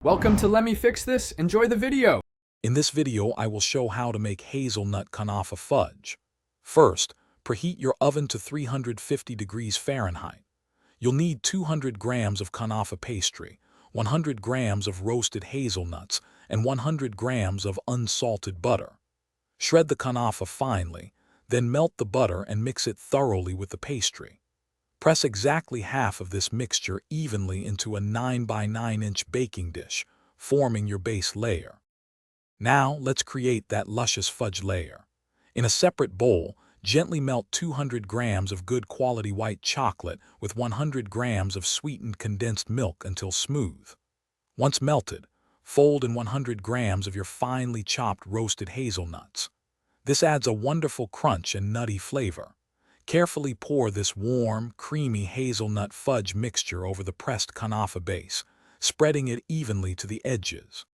Welcome to Let Me Fix This. Enjoy the video. In this video, I will show how to make hazelnut kunafa fudge. First, preheat your oven to 350 degrees Fahrenheit. You'll need 200 grams of kunafa pastry, 100 grams of roasted hazelnuts, and 100 grams of unsalted butter. Shred the kunafa finely, then melt the butter and mix it thoroughly with the pastry. Press exactly half of this mixture evenly into a 9 by 9 inch baking dish, forming your base layer. Now let's create that luscious fudge layer. In a separate bowl, gently melt 200 grams of good quality white chocolate with 100 grams of sweetened condensed milk until smooth. Once melted, fold in 100 grams of your finely chopped roasted hazelnuts. This adds a wonderful crunch and nutty flavor. Carefully pour this warm, creamy hazelnut fudge mixture over the pressed kunafa base, spreading it evenly to the edges.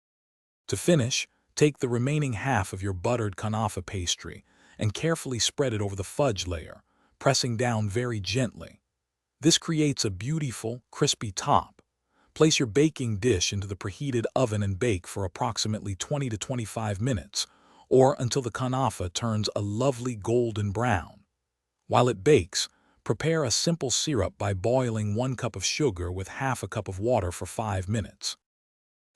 To finish, take the remaining half of your buttered kunafa pastry and carefully spread it over the fudge layer, pressing down very gently. This creates a beautiful, crispy top. Place your baking dish into the preheated oven and bake for approximately 20 to 25 minutes, or until the kunafa turns a lovely golden brown. While it bakes, prepare a simple syrup by boiling 1 cup of sugar with half a cup of water for 5 minutes.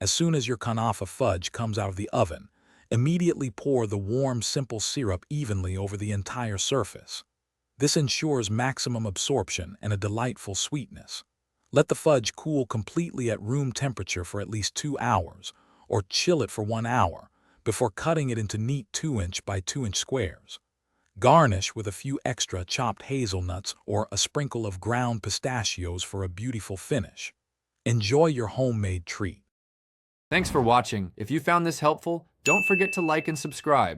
As soon as your kunafa fudge comes out of the oven, immediately pour the warm simple syrup evenly over the entire surface. This ensures maximum absorption and a delightful sweetness. Let the fudge cool completely at room temperature for at least 2 hours, or chill it for 1 hour, before cutting it into neat 2-inch by 2-inch squares. Garnish with a few extra chopped hazelnuts or a sprinkle of ground pistachios for a beautiful finish. Enjoy your homemade treat. Thanks for watching. If you found this helpful, don't forget to like and subscribe.